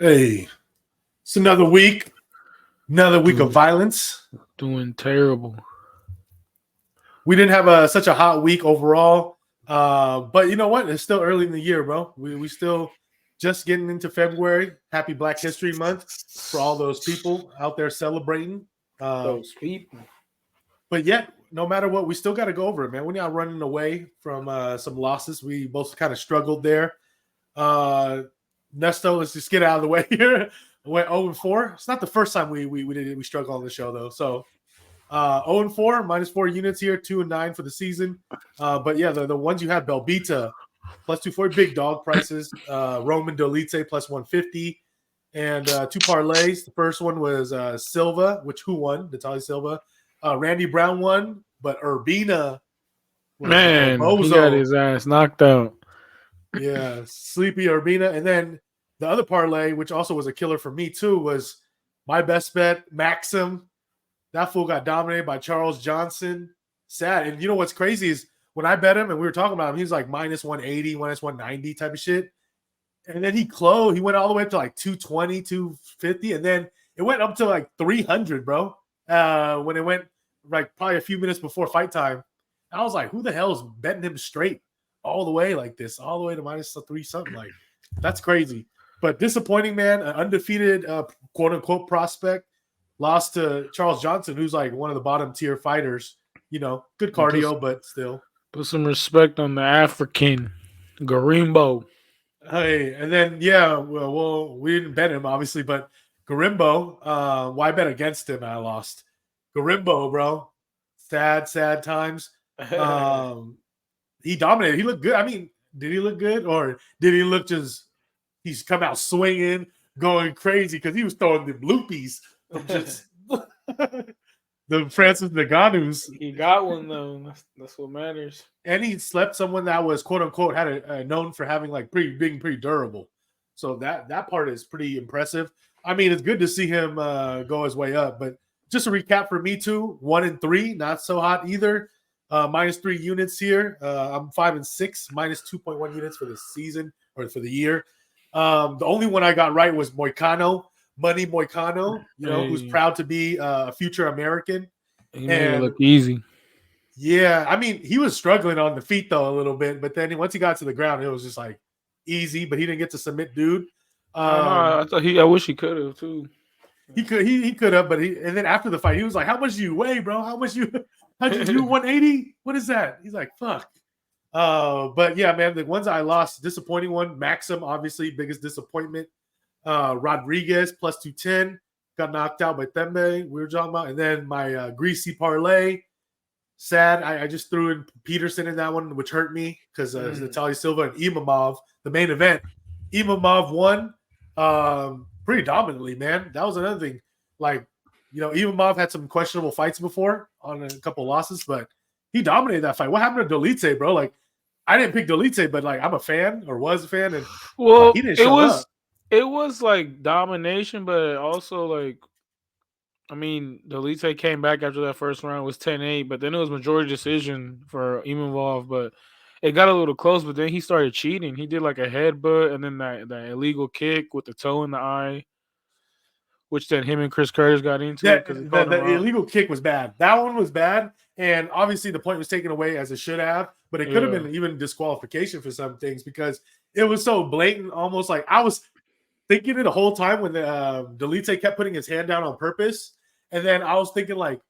Hey, it's another week of violence. Doing terrible. We didn't have such a hot week overall, but you know what? It's still early in the year, bro. We still just getting into February. Happy Black History Month for all those people out there celebrating. Those people. But yet, no matter what, we still got to go over it, man. We're not running away from some losses. We both kind of struggled there. Nesto, let's just get out of the way here. Went 0-4. It's not the first time we struggle on the show though. So 0-4, -4 units here, 2-9 for the season. But yeah, the ones you had, Belbita plus 240, big dog prices. Roman Dolite plus 150, and two parlays. The first one was Silva, who won? Natalia Silva. Randy Brown won, but Urbina was he got his ass knocked out. Yeah, sleepy Urbina. And then the other parlay, which also was a killer for me too, was my best bet, Maxim. That fool got dominated by Charles Johnson. Sad. And you know what's crazy is when I bet him and we were talking about him, he was like -180, -190 type of shit. And then he closed. He went all the way up to like 220, 250. And then it went up to like 300, bro. When it went like probably a few minutes before fight time. I was like, who the hell is betting him straight all the way like this, all the way to -3 something? Like, that's crazy. But disappointing, man. An undefeated quote unquote prospect lost to Charles Johnson, who's like one of the bottom tier fighters. You know, good cardio, but still. Put some respect on the African Garimbo. Hey, and then well, we didn't bet him obviously, but Garimbo, why bet against him? I lost. Garimbo, bro. Sad times. He dominated. He looked good. I mean, did he look good, or did he look just? He's come out swinging, going crazy because he was throwing the loopies from just the Francis Ngannou's. He got one though. That's what matters. And he slept someone that was quote unquote had a known for having like being pretty durable. So that part is pretty impressive. I mean, it's good to see him go his way up. But just a recap for me too: 1-3, not so hot either. -3 units here. I'm 5-6, -2.1 units for the season or for the year. The only one I got right was Moicano, Money Moicano, who's proud to be a future American. He made it look easy. Yeah, I mean, he was struggling on the feet though a little bit, but then once he got to the ground, it was just like easy. But he didn't get to submit, dude. I wish he could have too. He could have, but and then after the fight, he was like, "How much do you weigh, bro? How'd you do 180? What is that?" He's like, "Fuck." But yeah, man, the ones I lost, disappointing one. Maxim, obviously, biggest disappointment. Rodriguez plus 210 got knocked out by Thembe. We were talking about, and then my greasy parlay. Sad. I just threw in Peterson in that one, which hurt me because Natalia Silva and Imamov, the main event. Imamov won pretty dominantly, man. That was another thing. Like, Imamov had some questionable fights before on a couple losses, but he dominated that fight. What happened to Dolite, bro? Like, I didn't pick Dolite, but like I'm a fan or was a fan, and he didn't show up. It was like domination, but also like, I mean, Dolite came back after that first round, was 10-8, but then it was majority decision for Imamov, but it got a little close, but then he started cheating. He did like a headbutt and then that illegal kick with the toe in the eye, which then him and Chris Curtis got into. The illegal kick was bad. That one was bad, and obviously the point was taken away as it should have, but it could have been even disqualification for some things because it was so blatant, almost like I was thinking it the whole time when Dolite kept putting his hand down on purpose. And then I was thinking, like,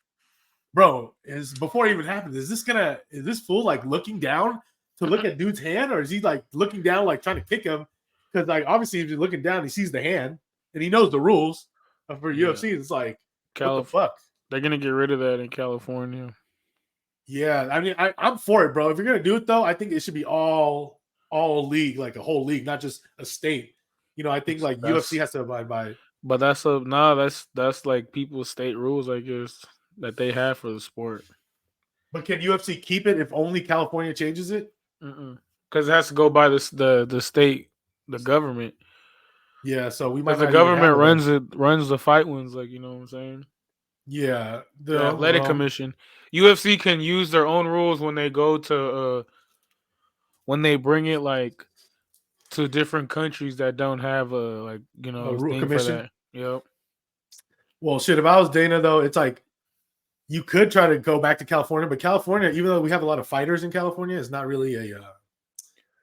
bro, before it even happened, is this fool like looking down to look at dude's hand, or is he like looking down, like trying to kick him? Because like obviously, if you're looking down, he sees the hand and he knows the rules for UFC. It's like, what the fuck? They're gonna get rid of that in California. Yeah, I mean, I'm for it, bro. If you're gonna do it though, I think it should be all league, like a whole league, not just a state. I think like UFC has to abide by it. But that's like people's state rules, I guess, that they have for the sport. But can UFC keep it if only California changes it? Because it has to go by the state, the government. Yeah, so we might. The government runs the fight ones, like, you know what I'm saying? Yeah, the athletic commission. UFC can use their own rules when they go to when they bring it like to different countries that don't have a thing for commission. that. Yep. Well, shit. If I was Dana, though, it's like you could try to go back to California, but California, even though we have a lot of fighters in California, is not really a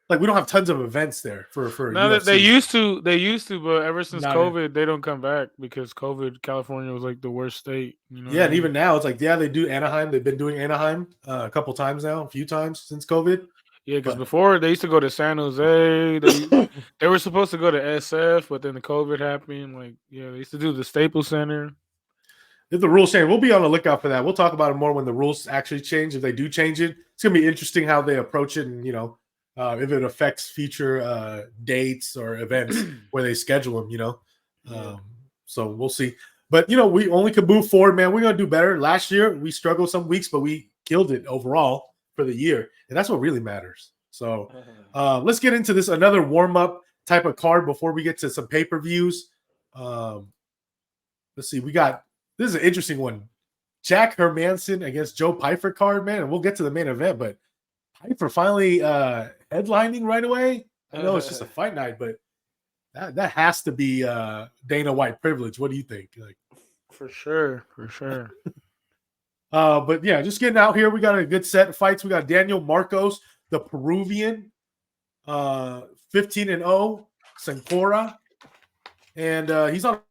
like we don't have tons of events there for Now that UFC. they used to, but ever since Not COVID, they don't come back because COVID, California was like the worst state. You know what Yeah, I and mean? even now, it's like they do Anaheim. They've been doing Anaheim a couple times now, a few times since COVID. Yeah, because But before they used to go to San Jose. They were supposed to go to SF, but then the COVID happened. Like, yeah, they used to do the Staples Center. if the rules change, we'll be on the lookout for that. We'll talk about it more when the rules actually change. If they do change it, it's gonna be interesting how they approach it, and if it affects future dates or events where they schedule them. Yeah. So we'll see. But we only can move forward, man. We're gonna do better. Last year we struggled some weeks, but we killed it overall for the year, and that's what really matters. So let's get into this another warm up type of card before we get to some pay per views. Let's see. This is an interesting one. Jack Hermansson against Joe Pyfer card, man. And we'll get to the main event, but Pyfer finally headlining right away. I know it's just a fight night, but that has to be Dana White privilege. What do you think? Like, For sure. but yeah, just getting out here. We got a good set of fights. We got Daniel Marcos, the Peruvian, 15-0, Sancora, and he's on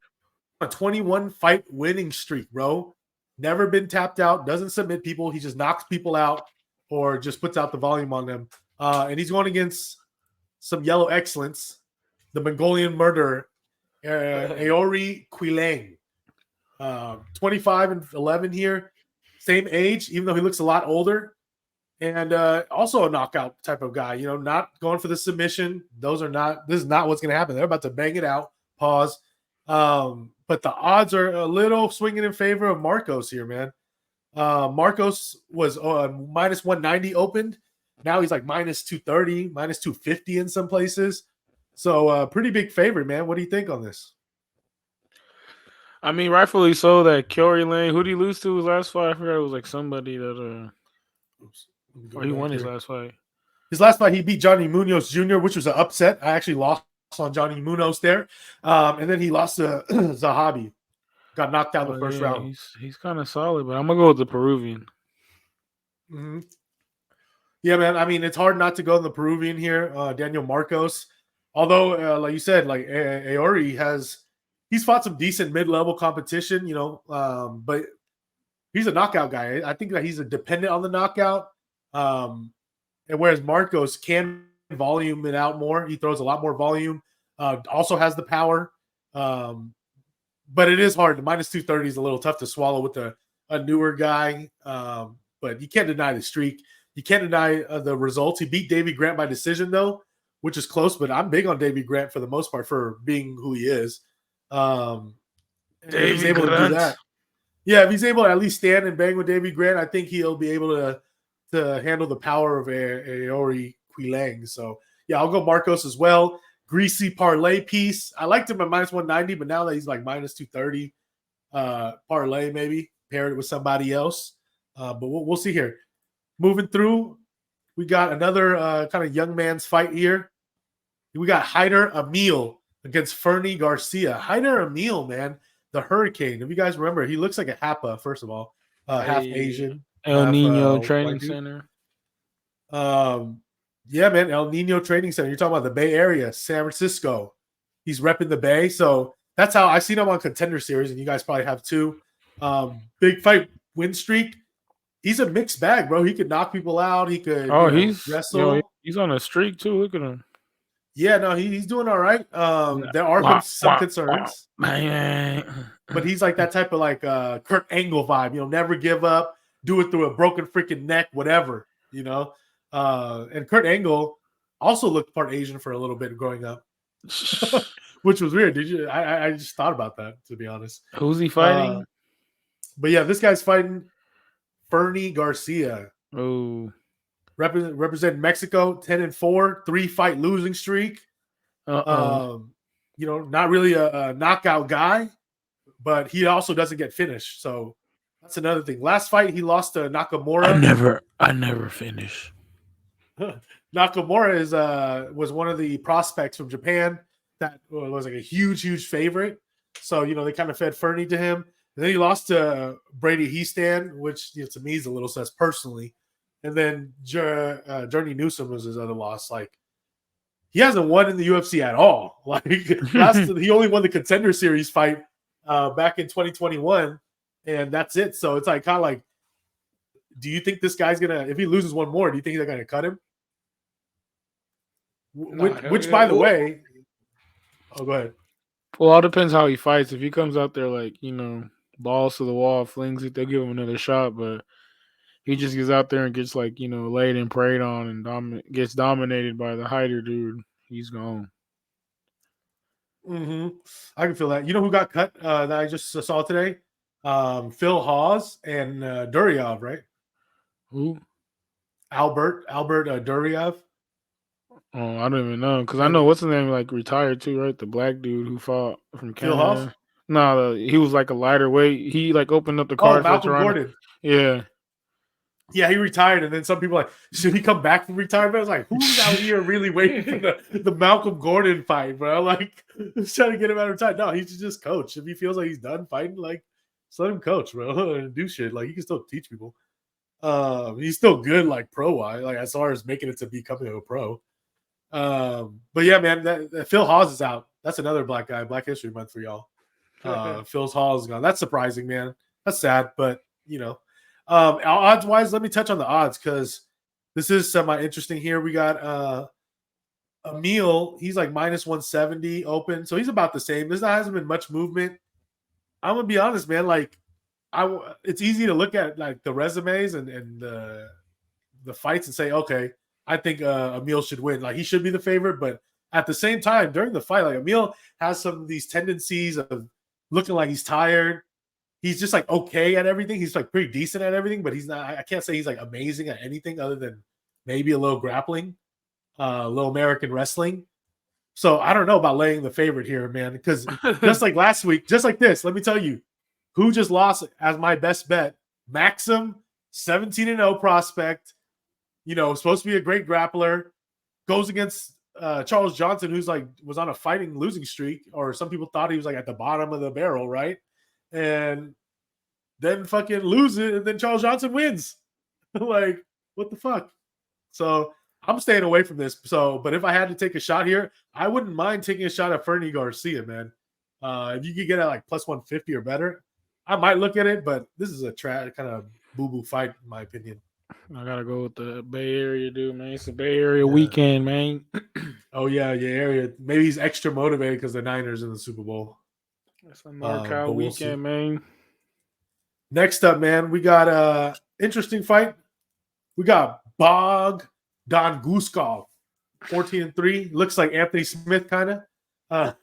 a 21 fight winning streak, bro. Never been tapped out, doesn't submit people. He just knocks people out or just puts out the volume on them. And he's going against some yellow excellence, the Mongolian murderer, Aori Quilang. 25-11 here. Same age, even though he looks a lot older. And also a knockout type of guy, not going for the submission. This is not what's going to happen. They're about to bang it out. Pause. But the odds are a little swinging in favor of Marcos here, man. Marcos was minus 190 opened. Now he's like minus 230, minus 250 in some places. So pretty big favorite, man. What do you think on this? I mean, rightfully so. That Curry Lane, who did he lose to his last fight? I forgot. It was like somebody that he won his last fight. His last fight, he beat Johnny Munoz Jr., which was an upset. I actually lost on Johnny Munoz there. And then he lost to Zahabi. Got knocked out in the first round. He's kind of solid, but I'm going to go with the Peruvian. Mm-hmm. Yeah, man. I mean, it's hard not to go in the Peruvian here. Daniel Marcos. Although, like you said, like Aori he's fought some decent mid-level competition, but he's a knockout guy. I think that he's a dependent on the knockout. And whereas Marcos can volume it out more, he throws a lot more volume. Also has the power. But it is hard. The minus 230 is a little tough to swallow with a newer guy. But you can't deny the streak. You can't deny the results. He beat Davey Grant by decision, though, which is close. But I'm big on Davey Grant for the most part for being who he is. If he's able to do that. Yeah, if he's able to at least stand and bang with Davey Grant, I think he'll be able to handle the power of Aori Quilang. So, yeah, I'll go Marcos as well. Greasy parlay piece. I liked him at minus 190, but now that he's like minus 230, parlay maybe, paired it with somebody else. But we'll see here. Moving through, we got another kind of young man's fight here. We got Haider Emil against Fernie Garcia. Haider Emil, man, the Hurricane. If you guys remember, he looks like a Hapa, first of all. Half Asian. El half, Nino Training Center. Yeah, man, El Nino Training Center. You're talking about the Bay Area, San Francisco. He's repping the Bay. So that's how I've seen him on Contender Series, and you guys probably have too. Big fight win streak. He's a mixed bag, bro. He could knock people out. He could wrestle. He's on a streak too. Look at him. Yeah, no, he's doing all right. There are some concerns, but he's like that type of like Kurt Angle vibe. Never give up, do it through a broken freaking neck, whatever. And Kurt Angle also looked part Asian for a little bit growing up, which was weird. Did you? I just thought about that, to be honest. Who's he fighting? But yeah, this guy's fighting Fernie Garcia. Oh. Represent Mexico, 10-4, 3-fight losing streak. Not really a knockout guy, but he also doesn't get finished. So that's another thing. Last fight he lost to Nakamura. I never finish. Nakamura was one of the prospects from Japan that was like a huge favorite. So they kind of fed Fernie to him, and then he lost to Brady Heastan, which to me is a little sus personally. And then Journey Newsom was his other loss. Like he hasn't won in the UFC at all. Like he only won the Contender Series fight back in 2021, and that's it. So it's like kind of like, do you think this guy's gonna, if he loses one more, do you think they're gonna cut him? Which by the way, go ahead. Well, all depends how he fights. If he comes out there like balls to the wall, flings it, they'll give him another shot. But he just gets out there and gets like laid and preyed on and gets dominated by the Hyder dude. He's gone. I can feel that. You know who got cut that I just saw today? Phil Hawes and Duryev, right? Who? Albert Duryev. Oh, I don't even know because I know what's his name like retired too, right? The black dude who fought from Canada. Phil Hawes? No, he was like a lighter weight. He like opened up the card. Oh, Malcolm Gordon. Yeah. Yeah, he retired, and then some people are like, should he come back from retirement? I was like, who's out here really waiting for the Malcolm Gordon fight, bro? Like, trying to get him out of retirement. No, he should just coach. If he feels like he's done fighting, like, just let him coach, bro, and do shit. Like, he can still teach people. He's still good, like, pro-wise, like, as far as making it to becoming a pro. But yeah, man, that Phil Hawes is out. That's another black guy, Black History Month for y'all. Phil Hawes is gone. That's surprising, man. That's sad, but, odds wise, let me touch on the odds because this is semi-interesting here. We got Emil, he's like minus 170 open, so he's about the same. This hasn't been much movement. I'm gonna be honest, man. Like, it's easy to look at like the resumes and the fights and say, okay, I think Emil should win. Like, he should be the favorite, but at the same time, during the fight, like Emil has some of these tendencies of looking like he's tired. He's just like okay at everything. He's like pretty decent at everything, but he's not. I can't say he's like amazing at anything other than maybe a little grappling, a little American wrestling. So I don't know about laying the favorite here, man. Because just like last week, just like this, let me tell you, who just lost as my best bet? Maxim, 17-0 prospect. Supposed to be a great grappler, goes against Charles Johnson, who's like was on a fighting losing streak, or some people thought he was like at the bottom of the barrel, right? And then fucking lose it, and then Charles Johnson wins. Like, what the fuck? So I'm staying away from this. So, but if I had to take a shot here, I wouldn't mind taking a shot at Fernie Garcia, man. If you could get at like plus 150 or better, I might look at it, but this is a kind of boo-boo fight, in my opinion. I gotta go with the Bay Area dude, man. It's a Bay Area weekend, man. Oh, yeah, area. Maybe he's extra motivated because the Niners in the Super Bowl. It's a NorCal weekend, man. Next up, man, we got a interesting fight. We got Bogdan Guskov, 14-3. Looks like Anthony Smith, kind of.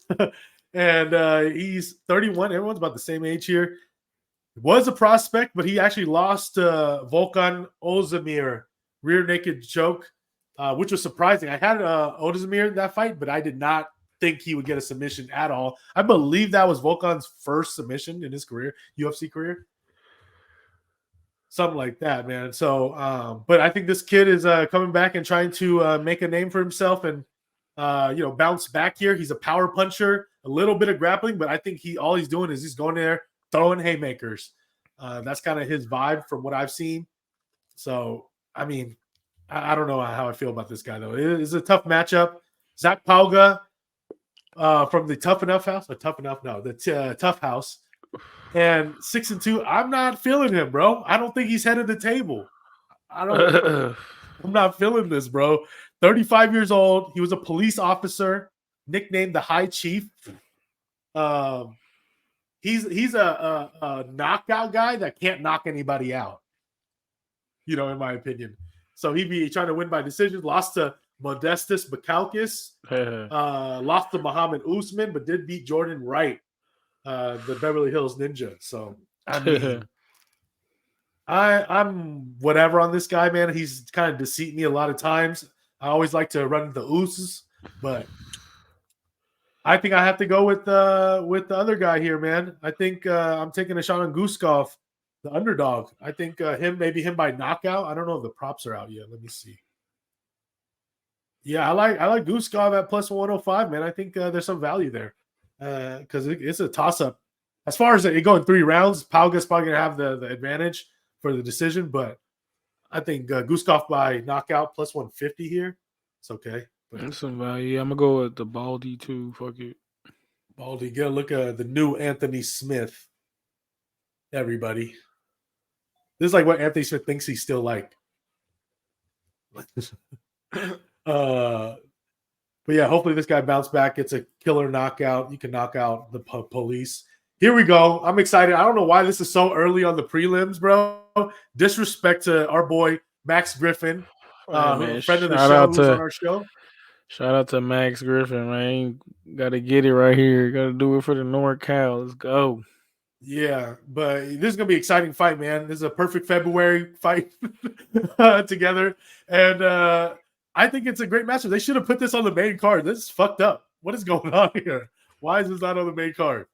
And he's 31. Everyone's about the same age here. Was a prospect, but he actually lost Volkan Ozdemir, rear naked choke, which was surprising. I had Ozdemir in that fight, but I did not think he would get a submission at all. I believe that was Volkan's first submission in his career, UFC career. Something like that, man. So, but I think this kid is coming back and trying to make a name for himself and, bounce back here. He's a power puncher, a little bit of grappling, but I think all he's doing is he's going there, throwing haymakers. That's kind of his vibe from what I've seen. So, I mean, I don't know how I feel about this guy, though. It is a tough matchup. Zach Pauga, from the Tough Enough House, or Tough Enough, no, the Tough House, and 6-2. I'm not feeling him, bro. I don't think he's head of the table. I'm not feeling this, bro. 35 years old. He was a police officer, nicknamed the High Chief. He's a knockout guy that can't knock anybody out. In my opinion. So he'd be trying to win by decision. Lost to Modestus Bukauskas, lost to Muhammad Usman, but did beat Jordan Wright, the Beverly Hills Ninja. So I mean, I'm whatever on this guy, man. He's kind of deceived me a lot of times. I always like to run the ooses, but I think I have to go with the other guy here, man. I think I'm taking a shot on Guskov, the underdog. I think maybe him by knockout. I don't know if the props are out yet. Let me see. Yeah, I like Guskov at plus 105, man. I think there's some value there because it's a toss up. As far as it going 3 rounds, Pauga's probably gonna have the advantage for the decision, but I think Guskov by knockout plus 150 here. It's okay. But That's some value. I'm gonna go with the Baldy too. Fuck it. Baldy, get a look at the new Anthony Smith. Everybody, this is like what Anthony Smith thinks he's still like. But yeah, hopefully this guy bounced back. It's a killer knockout. You can knock out the police. Here we go. I'm excited. I don't know why this is so early on the prelims, bro. Disrespect to our boy Max Griffin, Man, friend of the show, who's on our show. Shout out to Max Griffin, man. Got to get it right here. Got to do it for the NorCal. Let's go. Yeah, but this is gonna be an exciting fight, man. This is a perfect February fight together, and I think it's a great matchup. They should have put this on the main card. This is fucked up. What is going on here? Why is this not on the main card?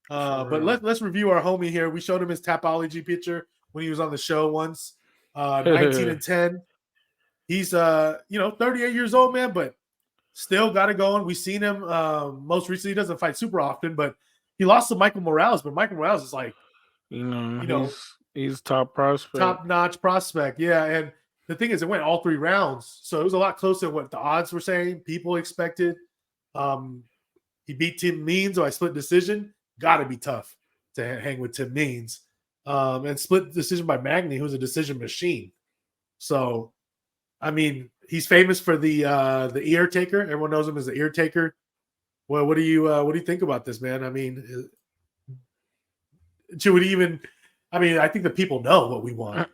But let's review our homie here. We showed him his Tapology picture when he was on the show once. 19-10. He's 38 years old, man, but still got it going. We've seen him most recently. He doesn't fight super often, but he lost to Michael Morales. But Michael Morales is like, he's top prospect, top-notch prospect. Yeah, and the thing is, it went all 3 rounds, so it was a lot closer than what the odds were saying. People expected. He beat Tim Means by split decision. Got to be tough to hang with Tim Means. And split decision by Magny, who's a decision machine. So, I mean, he's famous for the ear taker. Everyone knows him as the ear taker. Well, what do you think about this, man? I mean, should we even? I mean, I think the people know what we want.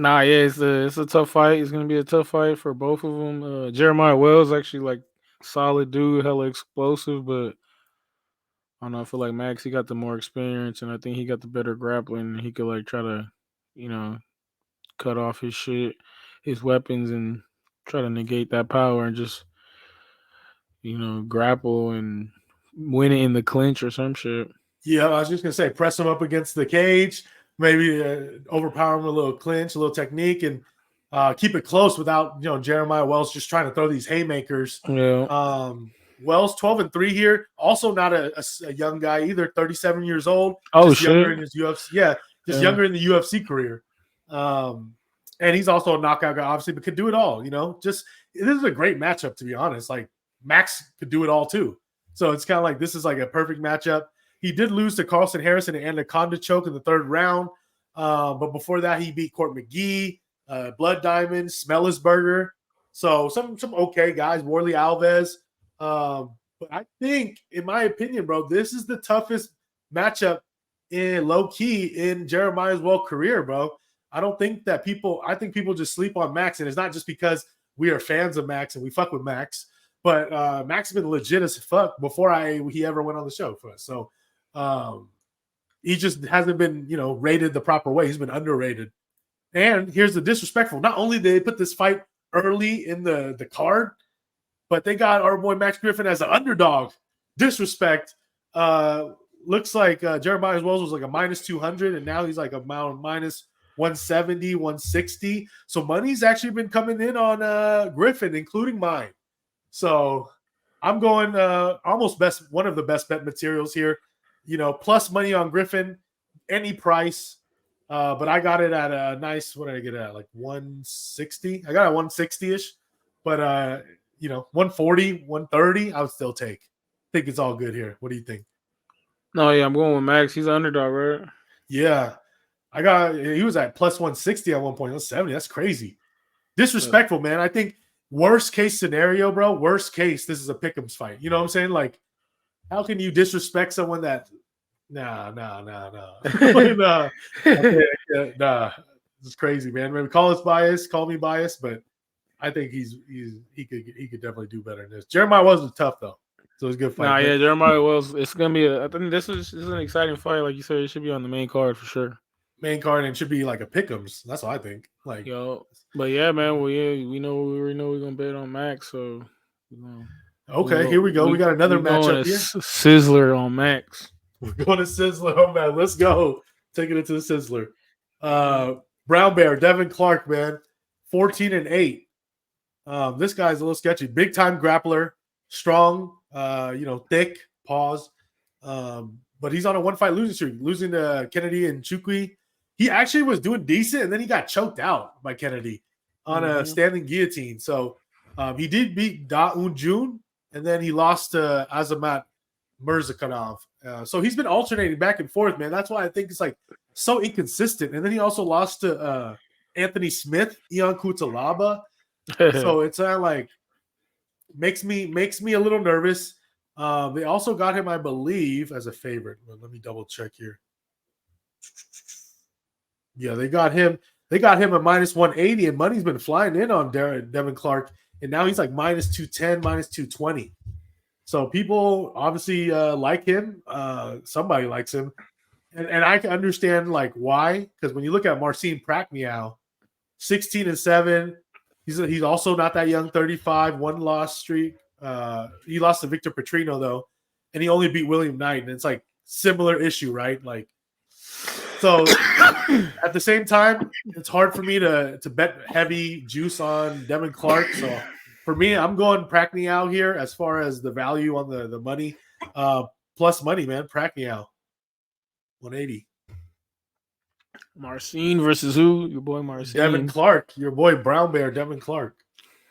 Nah, yeah, it's a tough fight. It's gonna be a tough fight for both of them. Jeremiah Wells actually like solid dude, hella explosive, but I don't know. I feel like Max, he got the more experience, and I think he got the better grappling. He could like try to, cut off his shit, his weapons, and try to negate that power and just, grapple and win it in the clinch or some shit. Yeah, I was just gonna say, press him up against the cage, maybe overpower him with a little clinch, a little technique, and keep it close without Jeremiah Wells just trying to throw these haymakers. Yeah. Wells 12-3 here. Also not a young guy either. 37 years old. Oh, just shit. Younger in his UFC. Yeah, younger in the UFC career. And he's also a knockout guy, obviously, but could do it all. This is a great matchup, to be honest. Like Max could do it all too. So it's kind of like this is like a perfect matchup. He did lose to Carlson Harrison and Anaconda choke in the 3rd round. But before that, he beat Court McGee, Blood Diamond, Smellisberger. So some okay guys, Worley Alves. But I think, in my opinion, bro, this is the toughest matchup in low key in Jeremiah's career, bro. I think people just sleep on Max, and it's not just because we are fans of Max and we fuck with Max, but Max has been legit as fuck before he ever went on the show for us. So he just hasn't been, rated the proper way. He's been underrated. And here's the disrespectful. Not only did they put this fight early in the card, but they got our boy Max Griffin as an underdog. Disrespect. Looks like Jeremiah Wells was like a minus 200, and now he's like a minus 170, 160. So money's actually been coming in on Griffin, including mine. So I'm going almost one of the best bet materials here. Plus money on Griffin, any price. But I got it at a nice, what did I get at? Like 160. I got it 160-ish. But 140, 130, I would still take. I think it's all good here. What do you think? No, yeah, I'm going with Max. He's an underdog, right? Yeah. He was at plus 160 at one point. 170. That's crazy. Disrespectful, man. I think worst case scenario, bro. Worst case, this is a pick'ems fight. You know what I'm saying? Like, how can you disrespect someone that? Nah. Nah. It's crazy, man. Maybe call us biased, call me biased, but I think he could definitely do better than this. Jeremiah was tough though, so it's a good fight. Nah, yeah, Jeremiah Wells. It's gonna be. I think this is an exciting fight. Like you said, it should be on the main card for sure. Main card, and it should be like a pick'ems. That's what I think. Like, but yeah, man. We already know we're gonna bet on Max. So, okay, here we go. We got another matchup here. Sizzler on Max. We're going to Sizzler. Oh man, let's go. Taking it to the Sizzler. Brown Bear, Devin Clark, man, 14-8. This guy's a little sketchy. Big time grappler, strong, thick, pause. But he's on a 1-fight losing streak, losing to Kennedy and Chukwi. He actually was doing decent, and then he got choked out by Kennedy on a standing guillotine. So he did beat Da Un Jun, and then he lost to Azamat Mirzakhanov. So he's been alternating back and forth, man. That's why I think it's like so inconsistent. And then he also lost to Anthony Smith, Ion Kutalaba. So it's like makes me a little nervous. They also got him, I believe, as a favorite. Well, let me double check here. Yeah, they got him. They got him at minus 180, and money's been flying in on Devin Clark, and now he's like minus 210, minus 220. So people obviously like him. Somebody likes him, and I can understand like why. Because when you look at Marcin Prachniow, 16-7, he's also not that young, 35, 1-loss streak. He lost to Victor Petrino though, and he only beat William Knight, and it's like similar issue, right? Like. So at the same time, it's hard for me to bet heavy juice on Devin Clark. So for me, I'm going Prachniow here as far as the value on the money. Plus money, man. Prachniow, 180. Marcin versus who? Your boy Marcin. Devin Clark. Your boy Brown Bear, Devin Clark.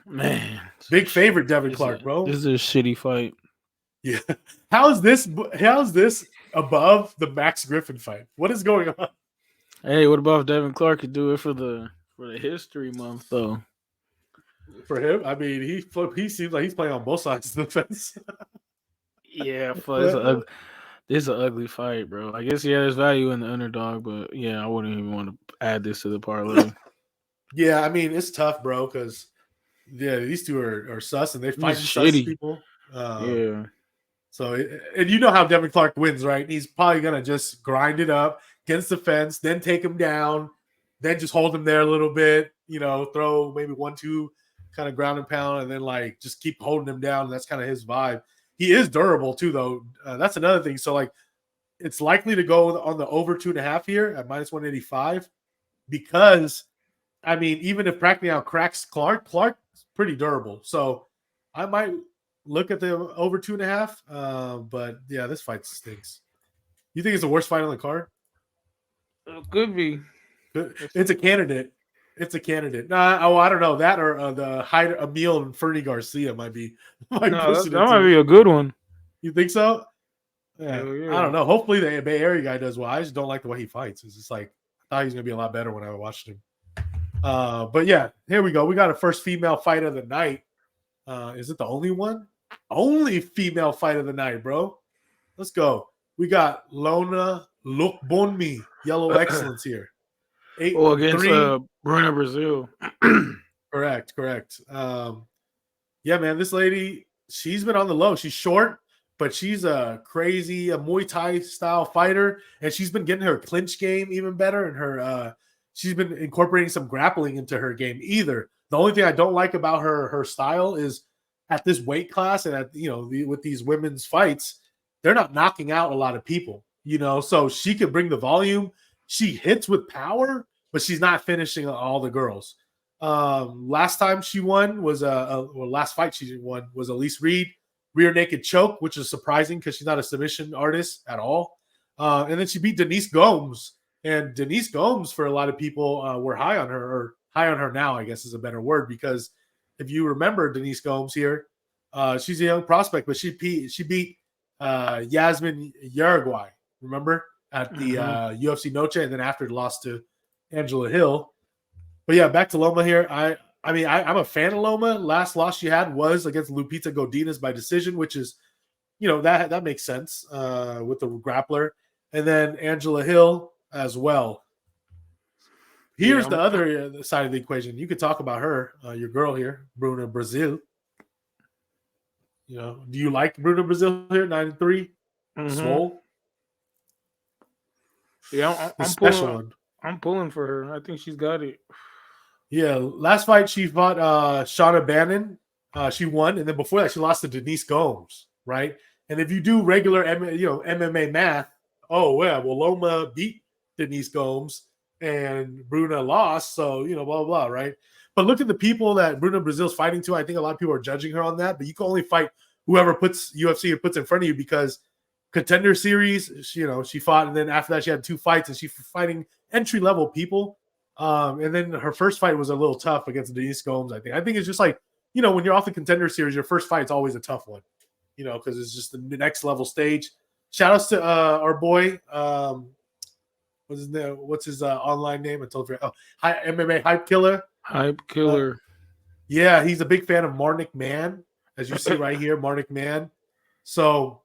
Man. Big favorite Devin Clark, bro. This is a shitty fight. Yeah. How's this above the Max Griffin fight? What is going on? Hey, what about if Devin Clark could do it for the history month though? For him, I mean, he seems like he's playing on both sides of the fence. Yeah, this is an ugly fight, bro. I guess there's value in the underdog, but yeah, I wouldn't even want to add this to the parlay. Yeah, I mean, it's tough, bro, because these two are sus and they fight sus people. Yeah. So, and you know how Devin Clark wins, right? He's probably going to just grind it up against the fence, then take him down, then just hold him there a little bit, throw maybe 1-2 kind of ground and pound, and then like just keep holding him down. And that's kind of his vibe. He is durable too, though. That's another thing. So like it's likely to go on the over 2.5 here at minus 185 because, I mean, even if Prachniow cracks Clark's pretty durable. So I might look at the over 2.5. But yeah, this fight stinks. You think it's the worst fight on the card? It could be. It's a candidate. I don't know. That or the Hyder Emil and Fernie Garcia might be. That might be a good one. You think so? Yeah. Yeah. I don't know. Hopefully the Bay Area guy does well. I just don't like the way he fights. It's just like I thought he was gonna be a lot better when I watched him. But yeah, here we go. We got a first female fight of the night. Is it the only one? Only female fight of the night, bro. Let's go. We got Lona Lukbonmi, Yellow Excellence here. Against Bruna Brazil. Correct. Yeah, man, this lady, she's been on the low. She's short, but she's a Muay Thai style fighter, and she's been getting her clinch game even better, and her she's been incorporating some grappling into her game. The only thing I don't like about her style is at this weight class and at with these women's fights, they're not knocking out a lot of people. So she could bring the volume. She hits with power, but she's not finishing all the girls. Last time she won was last fight she won was Elise Reed, rear naked choke, which is surprising because she's not a submission artist at all. And then she beat Denise Gomes, and Denise Gomes for a lot of people were high on her, or high on her now, I guess is a better word, because if you remember Denise Gomes here, she's a young prospect, but she beat Yasmin Uruguay. Remember at the UFC Noche, and then after lost to Angela Hill. But yeah, back to Loma here. I'm a fan of Loma. Last loss she had was against Lupita Godinez by decision, which is, that makes sense with the grappler. And then Angela Hill as well. Here's the other side of the equation. You could talk about her, your girl here, Bruna Brazil. Do you like Bruna Brazil here, 9-3? Swole? Yeah, I'm pulling for her. I think she's got it. Yeah, last fight she fought Shauna Bannon. She won, and then before that she lost to Denise Gomes, right? And if you do regular MMA math, Loma beat Denise Gomes and Bruna lost, so blah blah blah, right? But look at the people that Bruno Brazil's fighting to. I think a lot of people are judging her on that, but you can only fight whoever puts UFC puts in front of you, because Contender Series, she fought, and then after that she had 2 fights, and she's fighting entry level people. And then her first fight was a little tough against Denise Gomes. I think it's just like, when you're off the Contender Series, your first fight's always a tough one, because it's just the next level stage. Shout outs to our boy. What's his online name? I told you. Oh, MMA Hype Killer. Hype Killer. Yeah, he's a big fan of Marnik Man, as you see right here, Marnik Man. So,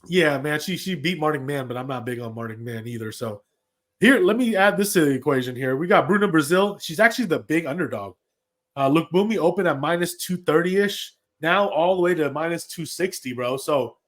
yeah, man, she beat Marnik Man, but I'm not big on Marnik Man either. So, here, let me add this to the equation here. We got Bruna Brazil. She's actually the big underdog. Luke Boomy opened at minus 230-ish, now all the way to minus 260, bro. So,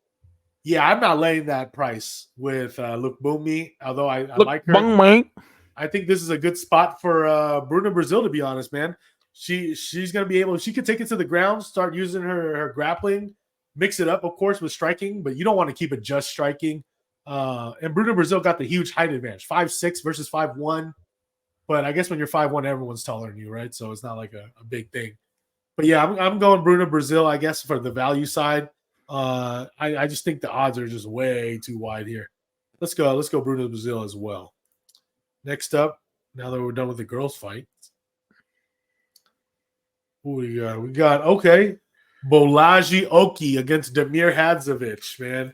yeah, I'm not laying that price with Luke Boomy, although I like her. Bang. I think this is a good spot for Bruna Brazil, to be honest, man. She's going to be able – she could take it to the ground, start using her grappling, mix it up, of course, with striking, but you don't want to keep it just striking. And Bruna Brazil got the huge height advantage, 5'6" versus 5'1". But I guess when you're 5'1", everyone's taller than you, right? So it's not like a big thing. But yeah, I'm going Bruna Brazil, I guess, for the value side. I just think the odds are just way too wide here. Let's go Bruna Brazil as well. Next up, now that we're done with the girls' fight, who we got? We got Bolaji Oki against Damir Hadzovic, man.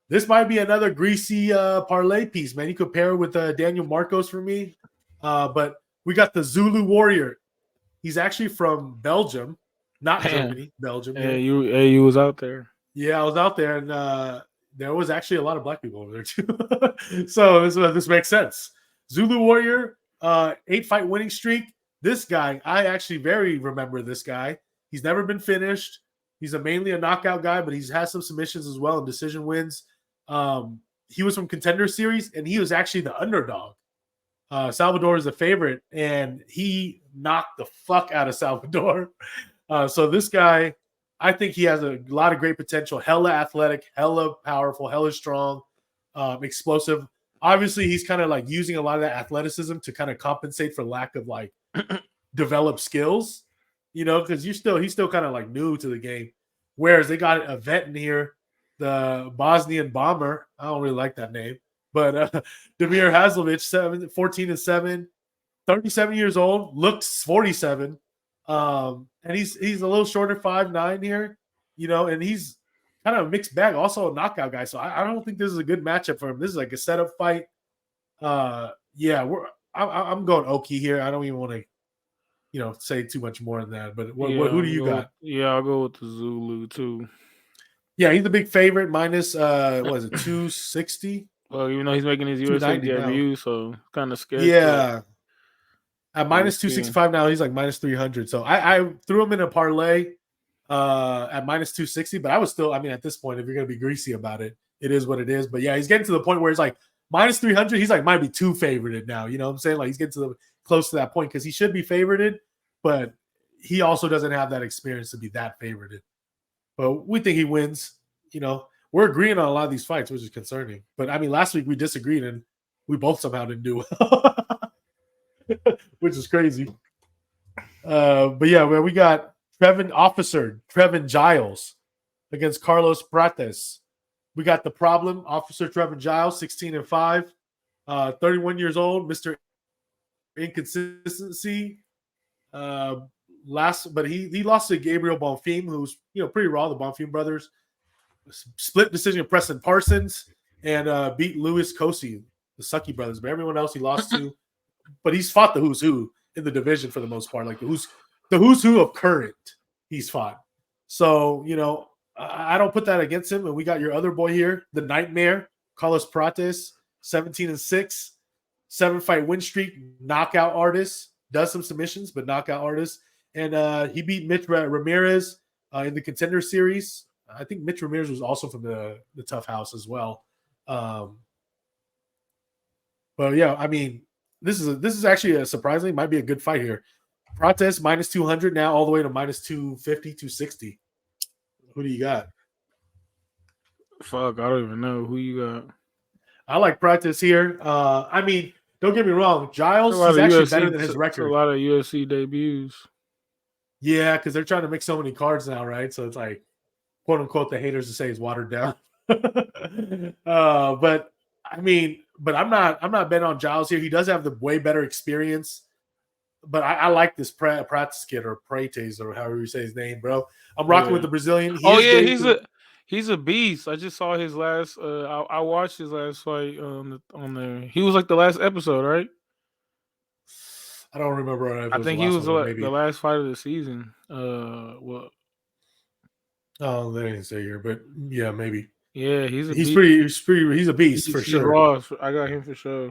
This might be another greasy parlay piece, man. You could pair it with Daniel Marcos for me. But we got the Zulu Warrior. He's actually from Belgium, not Germany, Belgium. Yeah, you was out there. Yeah, I was out there, and there was actually a lot of black people over there too. So this makes sense. Zulu Warrior, 8-fight winning streak. This guy, I actually very remember this guy. He's never been finished. He's mainly a knockout guy, but he's had some submissions as well and decision wins. He was from Contender Series, and he was actually the underdog. Salvador is a favorite, and he knocked the fuck out of Salvador. So this guy, I think he has a lot of great potential. Hella athletic, hella powerful, hella strong, explosive. Obviously, he's kind of like using a lot of that athleticism to kind of compensate for lack of like developed skills, because he's still kind of like new to the game. Whereas they got a vet in here, the Bosnian Bomber. I don't really like that name, but Damir Hadzovic, 14-7, 37 years old, looks 47. And he's a little shorter, 5'9" here, and he's kind of a mixed bag, also a knockout guy. So I don't think this is a good matchup for him. This is like a setup fight. Yeah, I'm going Oki here. I don't even want to, say too much more than that. But who do you got? Yeah, I'll go with the Zulu too. Yeah, he's the big favorite. Minus what is it, 260? Well, he's making his UFC debut, so kind of scared. Yeah. At minus 265 now, he's like minus 300. So I threw him in a parlay at minus 260, but I was still, at this point, if you're going to be greasy about it, it is what it is. But yeah, he's getting to the point where it's like minus 300. He's like, might be too favorited now. You know what I'm saying? Like he's getting close to that point because he should be favorited, but he also doesn't have that experience to be that favorited. But we think he wins. We're agreeing on a lot of these fights, which is concerning. But last week we disagreed and we both somehow didn't do well. Which is crazy. But yeah, man, we got Trevin Giles against Carlos Prates. We got the problem, Officer Trevin Giles, 16-5, 31 years old, Mr. Inconsistency. But he lost to Gabriel Bonfim, who's pretty raw, the Bonfim brothers. Split decision of Preston Parsons and beat Louis Cosi, the Sucky brothers. But everyone else he lost to. But he's fought the who's who in the division for the most part. Like the who's who of current he's fought. So, I don't put that against him. And we got your other boy here, the Nightmare, Carlos Prates, 17-6, 7-fight win streak, knockout artist, does some submissions, but knockout artist. And he beat Mitch Ramirez in the Contender Series. I think Mitch Ramirez was also from the Tough House as well. But yeah, this is actually surprisingly might be a good fight here. Prates minus 200 now, all the way to minus 250, 260. Who do you got? Fuck, I don't even know who you got. I like Prates here. don't get me wrong. It's a Giles, lot he's of actually UFC. better than his It's a record. lot of UFC debuts. Yeah, because they're trying to make so many cards now, right? So it's like, quote unquote, the haters to say he's watered down. But I mean, but I'm not betting on Giles here. He does have the way better experience. But I like this practice kid or Prates or however you say his name, bro. I'm rocking with Yeah. the Brazilian. He Oh is yeah, getting to the. he's a beast. I just saw his last. I watched his last fight on the. He was like the last episode, right? I don't remember if it I was the think he last was one, but the maybe. last fight of the season. Well, Oh, they didn't say here, but yeah, maybe. yeah, he's a He's beast. pretty. He's a beast for He's sure. raw. I got him for sure.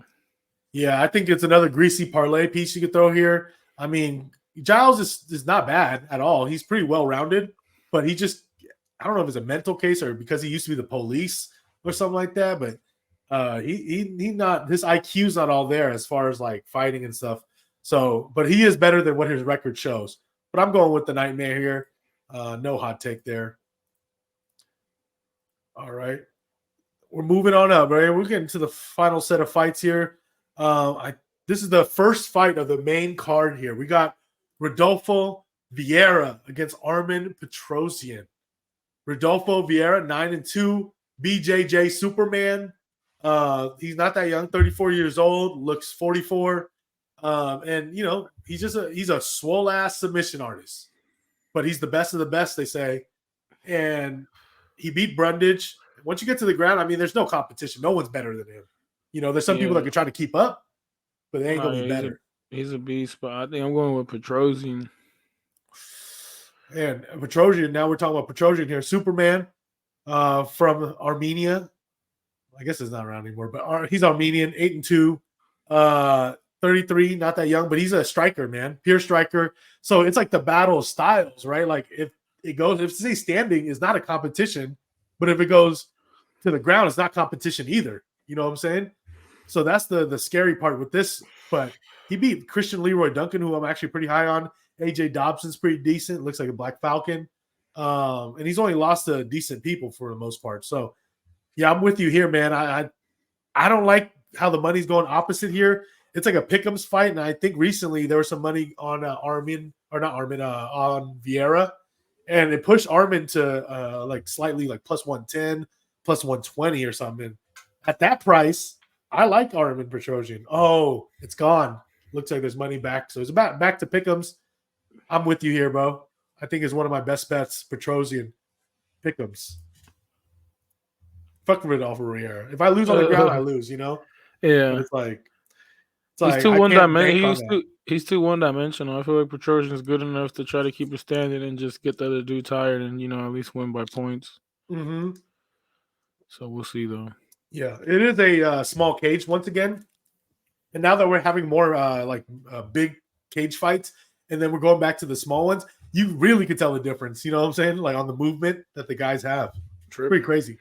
Yeah, I think it's another greasy parlay piece you could throw here. I mean, Giles is not bad at all. He's pretty well rounded, but he just I don't know if it's a mental case or because he used to be the police or something like that. But he not his IQ's not all there as far as like fighting and stuff. So, but he is better than what his record shows. But I'm going with the Nightmare here. No hot take there. All right, we're moving on up, right? We're getting to the final set of fights here. This is the first fight of the main card here. We got Rodolfo Vieira against Armin Petrosian. Rodolfo Vieira, 9-2, BJJ Superman. He's not that young, 34 years old, looks 44. And you know, he's a swole ass submission artist. But he's the best of the best, they say. And he beat Brundage. Once you get to the ground, I mean, there's no competition. No one's better than him. You know, there's some people that can try to keep up, but they ain't gonna be better. He's a beast, but I think I'm going with Petrosian. And Petrosian, now we're talking about Petrosian here. Superman from Armenia. I guess it's not around anymore, but he's Armenian, 8-2, 33, not that young, but he's a striker, man. Pure striker. So it's like the battle of styles, right? Like if say standing is not a competition, but if it goes to the ground, it's not competition either. You know what I'm saying? So that's the scary part with this. But he beat Christian Leroy Duncan, who I'm actually pretty high on. AJ Dobson's pretty decent. Looks like a Black Falcon. And he's only lost to decent people for the most part. So, yeah, I'm with you here, man. I don't like how the money's going opposite here. It's like a pick'ems fight. And I think recently there was some money on on Vieira. And it pushed Armin to like slightly like plus 110, plus 120 or something. At that price, I like Armin Petrosian. Oh, it's gone. Looks like there's money back. So it's back to pick'ems. I'm with you here, bro. I think it's one of my best bets, Petrosian pick'ems. Fuck Rodolfo Vieira. If I lose on the ground, I lose, you know? Yeah. But it's like he's too I one can't bank on dimensional. He's too one dimensional. I feel like Petrosian is good enough to try to keep it standing and just get the other dude tired and, you know, at least win by points. Mm-hmm. So we'll see, though. Yeah, it is a small cage once again. And now that we're having more big cage fights, and then we're going back to the small ones, you really could tell the difference. You know what I'm saying? Like on the movement that the guys have. Pretty crazy.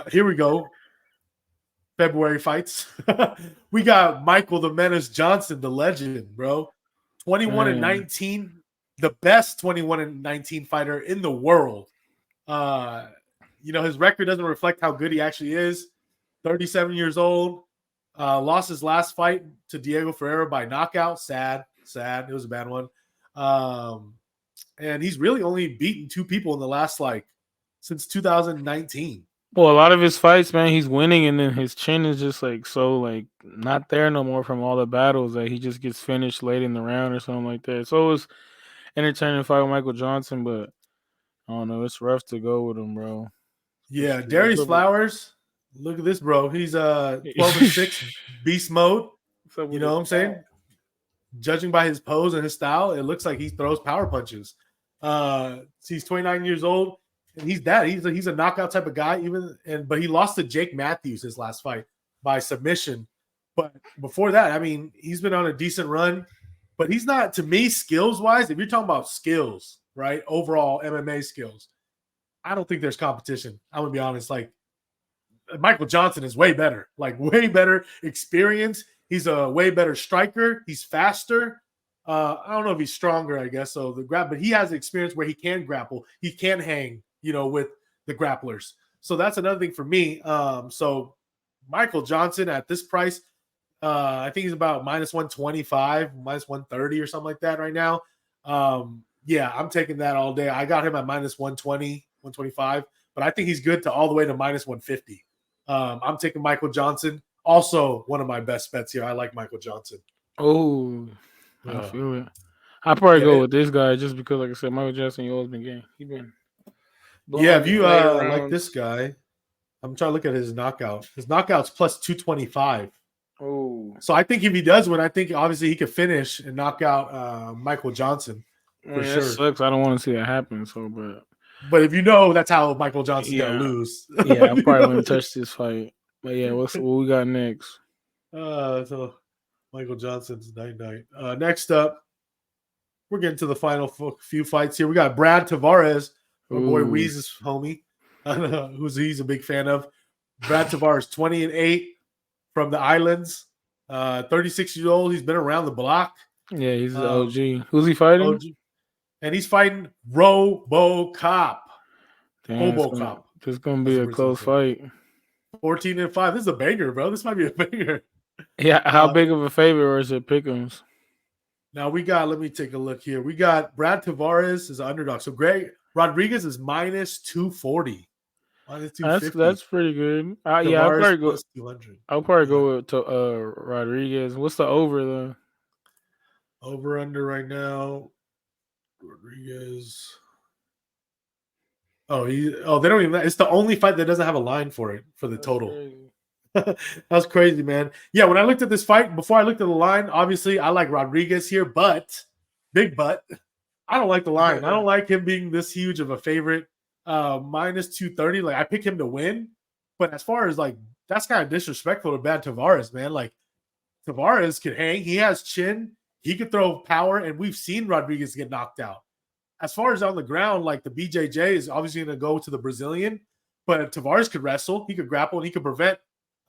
Here we go. February fights. We got Michael the Menace Johnson, the legend, bro. 21-19, the best 21-19 fighter in the world. You know, his record doesn't reflect how good he actually is. 37 years old. Lost his last fight to Diego Ferreira by knockout. Sad. It was a bad one. And he's really only beaten 2 people in the last since 2019. Well, a lot of his fights, man, he's winning, and then his chin is just not there no more from all the battles. That he just gets finished late in the round or something like that. So it was entertaining fight with Michael Johnson, but I don't know. It's rough to go with him, bro. Yeah, Darius Flowers. Look at this, bro. He's 12-6 beast mode. You know what I'm saying? Judging by his pose and his style, it looks like he throws power punches. He's 29 years old, and he's that. He's a knockout type of guy. But he lost to Jake Matthews his last fight by submission. But before that, I mean, he's been on a decent run. But he's not, to me, skills wise. If you're talking about skills, right? Overall MMA skills, I don't think there's competition. I'm gonna be honest. Like Michael Johnson is way better. Like way better experience. He's a way better striker. He's faster. I don't know if he's stronger, I guess. So but he has experience where he can grapple. He can hang, you know, with the grapplers. So that's another thing for me. So Michael Johnson at this price, I think he's about minus 125, minus 130 or something like that right now. Yeah, I'm taking that all day. I got him at minus 120, 125, but I think he's good to all the way to minus 150. I'm taking Michael Johnson. Also, one of my best bets here. I like Michael Johnson. Oh, I Uh, feel it. I probably yeah, go with this guy just because, like I said, Michael Jackson, you always been game. He been yeah. blowing If you late like rounds. this guy, I'm trying to look at his knockout. His knockout's plus 225. Oh, So I think if he does win, I think obviously he could finish and knock out Michael Johnson I for mean that sure. sucks. I don't want to see that happen. So, but But if you know that's how Michael Johnson's gonna yeah, lose, yeah, I you probably know? wouldn't touch this fight. But yeah, what we got next? So Michael Johnson's night. Next up, we're getting to the final few fights here. We got Brad Tavares, our boy Ooh, Weeze's homie, he's a big fan of. Brad Tavares, 20-8 from the islands, 36 years old. He's been around the block. yeah, he's the Um, OG. Who's he fighting? OG, and he's fighting RoboCop. Damn, Hobocop. this is gonna That's be the a Brazilian close thing. fight. 14-5. This is a banger, bro. This might be a banger. Yeah, how big of a favorite or is it Pick'ems? Now we got, let me take a look here. We got Brad Tavares is an underdog. So Greg Rodriguez is minus 240. Minus 250. That's pretty good. Yeah, Tavares plus 200. I'll probably Yeah. go with Rodriguez. What's the over though? Over under right now. Rodriguez. They don't even, it's the only fight that doesn't have a line for it for the That's total. crazy. That's crazy, man. Yeah, when I looked at this fight, before I looked at the line, obviously I like Rodriguez here, but I don't like the line. I don't like him being this huge of a favorite. Minus 230. Like I pick him to win. But as far as like that's kind of disrespectful to Bad Tavares, man. Like Tavares can hang, he has chin, he could throw power, and we've seen Rodriguez get knocked out. As far as on the ground, like the BJJ is obviously going to go to the Brazilian, but Tavares could wrestle, he could grapple, and he could prevent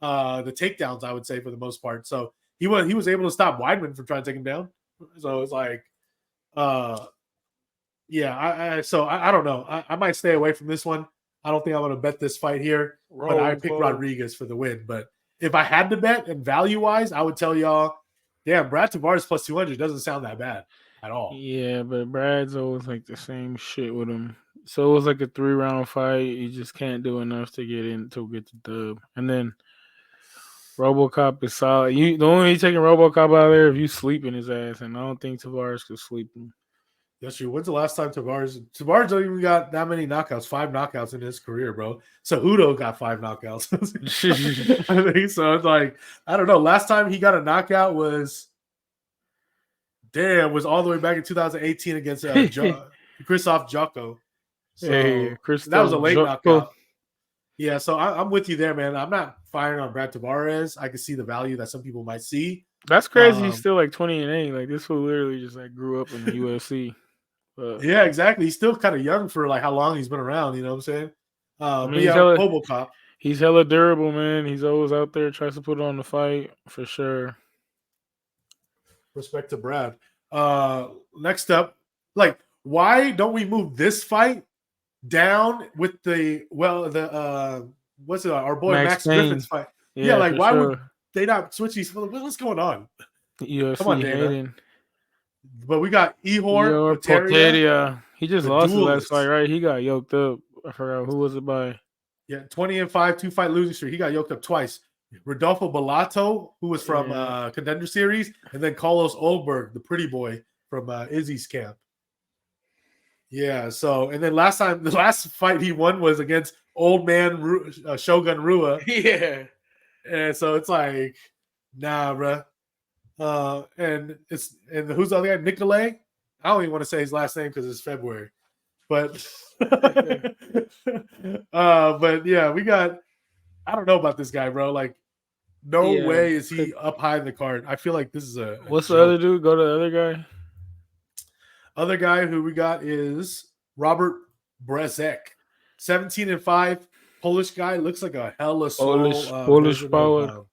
the takedowns, I would say, for the most part. So he was able to stop Weidman from trying to take him down. So it's like, yeah. I don't know. I might stay away from this one. I don't think I'm going to bet this fight here, but I picked Rodriguez for the win. But if I had to bet and value wise, I would tell y'all, damn, Brad Tavares plus 200 doesn't sound that bad at all. Yeah, but Brad's always like the same shit with him. So it was like a 3-round fight. You just can't do enough to get the dub. And then RoboCop is solid. The only way you taking RoboCop out of there if you sleeping his ass, and I don't think Tavares could sleep him. That's true. When's the last time Tavares don't even got that many knockouts? 5 knockouts in his career, bro. So Udo got 5 knockouts. I think so. It's like, I don't know. Last time he got a knockout was all the way back in 2018 against Christoph Jocko. So that was a late knockout. Yeah, so I'm with you there, man. I'm not firing on Brad Tavares. I can see the value that some people might see. That's crazy. He's still like 20-8. Like this fool literally just like grew up in the UFC. Yeah, exactly. He's still kind of young for like how long he's been around. You know what I'm saying? But he's RoboCop. He's hella durable, man. He's always out there tries to put on the fight for sure. Respect to Brad. Next up, like, why don't we move this fight down with what's it? Our boy Max Griffin's fight. Yeah, like why would they not switch these? What's going on? UFC Come on, Dana. But we got Ihor Potieria. He just lost his last fight, right? He got yoked up. I forgot who was it by. Yeah, 20-5, 2-fight losing streak. He got yoked up twice. Rodolfo Bellato, who was from Contender Series, and then Carlos Oldberg, the pretty boy from Izzy's camp. Yeah, so and then the last fight he won was against old man Shogun Rua. Yeah, and so it's like, nah, bruh. And who's the other guy? Nicolay. I don't even want to say his last name because it's February, but but yeah, we got. I don't know about this guy, bro. Like, no way is he up high in the card. I feel like this is a what's joke. The other dude? Go to the other guy. Other guy who we got is Robert Brezek, 17-5, Polish guy. Looks like a hella swole Polish power.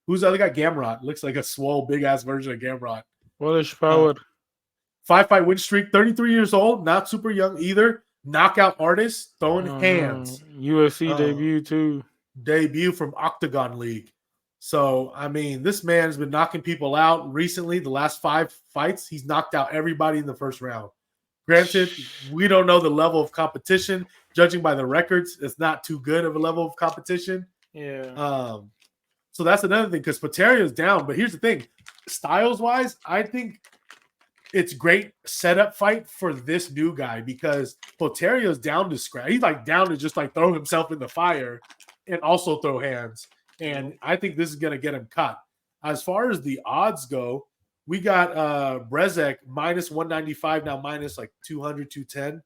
Who's the other guy? Gamrot. Looks like a swole, big ass version of Gamrot. Polish power. 5-fight win streak. 33 years old. Not super young either. Knockout artist. Throwing hands. UFC debut too. Debut from Octagon League. So, I mean, this man's been knocking people out recently. The last 5 fights, he's knocked out everybody in the first round. Granted, we don't know the level of competition. Judging by the records, it's not too good of a level of competition. Yeah. So that's another thing because Poterio's down. But here's the thing. Styles-wise, I think it's great setup fight for this new guy because Poterio's down to scratch. He's like down to just like throw himself in the fire and also throw hands. And I think this is going to get him cut. As far as the odds go, we got Brezek minus 195 now, minus like 200, 210.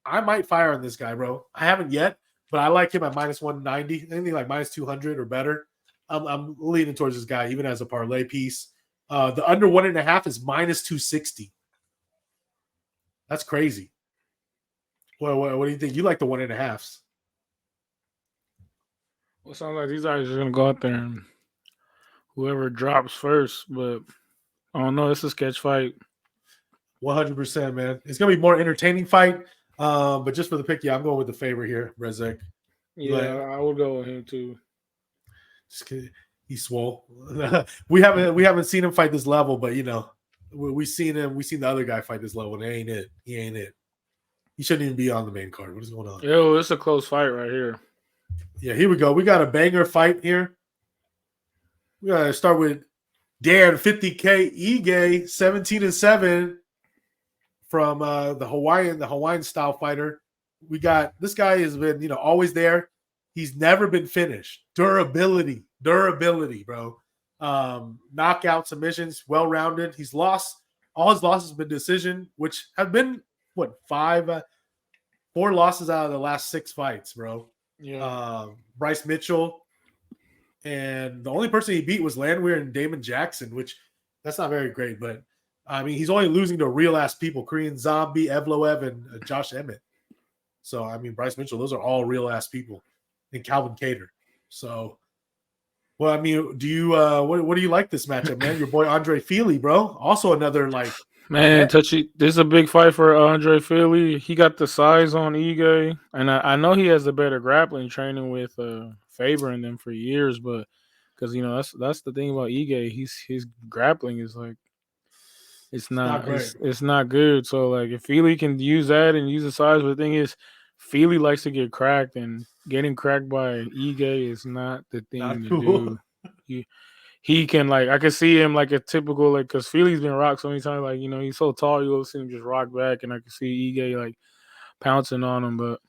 I might fire on this guy, bro. I haven't yet, but I like him at minus 190. Anything like minus 200 or better. I'm leaning towards this guy, even as a parlay piece. The under 1.5 is minus 260. That's crazy. What do you think? You like the 1.5s? Well, it sounds like these guys are just gonna go out there and whoever drops first, but I don't know. It's a sketch fight. 100%, man. It's gonna be more entertaining fight. But just for the pick, yeah, I'm going with the favorite here, Brezek. Yeah, I would go with him too. He's swole. we haven't seen him fight this level, but you know, we've seen the other guy fight this level, and it ain't it. He ain't it. He shouldn't even be on the main card. What is going on? Yo, it's a close fight right here. Yeah, here we go. We got a banger fight here. We gotta start with Dan 50K Ige 17-7 from the Hawaiian style fighter. We got this guy has been always there. He's never been finished. Durability, bro. Knockout submissions, well rounded. He's lost. All his losses have been decision, which have been 4 losses out of the last 6 fights, bro. Yeah. Bryce Mitchell, and the only person he beat was Landwehr and Damon Jackson, which that's not very great. But I mean, he's only losing to real ass people: Korean Zombie, Evloev, and Josh Emmett. So I mean, Bryce Mitchell, those are all real ass people, and Calvin Cater. So, well, I mean, do you what do you like this matchup, man? Your boy Andre Feely, bro, also another man, touchy. This is a big fight for Andre Feely. He got the size on Ige, and I know he has the better grappling training with Faber and them for years, but because that's the thing about Ige, his grappling is like it's not good. So like if Feely can use that and use the size, but the thing is, Feely likes to get cracked, and getting cracked by Ige is not the thing to do. He can I can see him like a typical because Feely's been rocked so many times. Like he's so tall, you'll see him just rock back, and I can see Ige like pouncing on him. But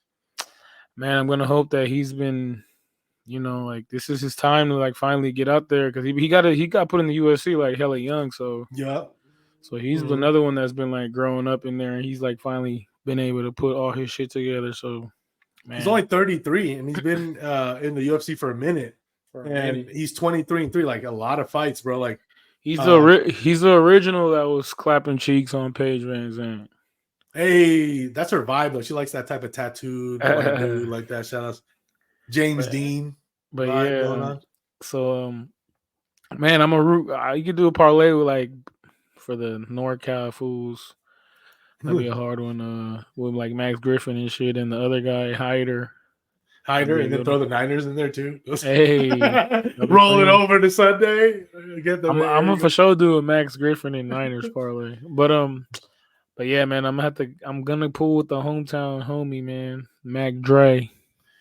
man, I'm gonna hope that he's been, this is his time to finally get out there because he got put in the UFC like hella young. So yeah, so he's another one that's been growing up in there, and he's finally been able to put all his shit together. So man, he's only 33, and he's been in the UFC for a minute. And he's 23-3, like a lot of fights, bro. Like he's the original that was clapping cheeks on Paige Van Zandt. Hey, that's her vibe though. She likes that type of tattooed white dude like that. Shout out James Dean. But yeah, going on. So man, I'm a root. You could do a parlay with for the NorCal fools. That'd be a hard one. With Max Griffin and shit, and the other guy Hyder, and then throw the Niners in there too. Hey, roll it over to Sunday. I'm gonna for sure do a Max Griffin and Niners parlay. But yeah, man, I'm gonna pull with the hometown homie, man, Mac Dre.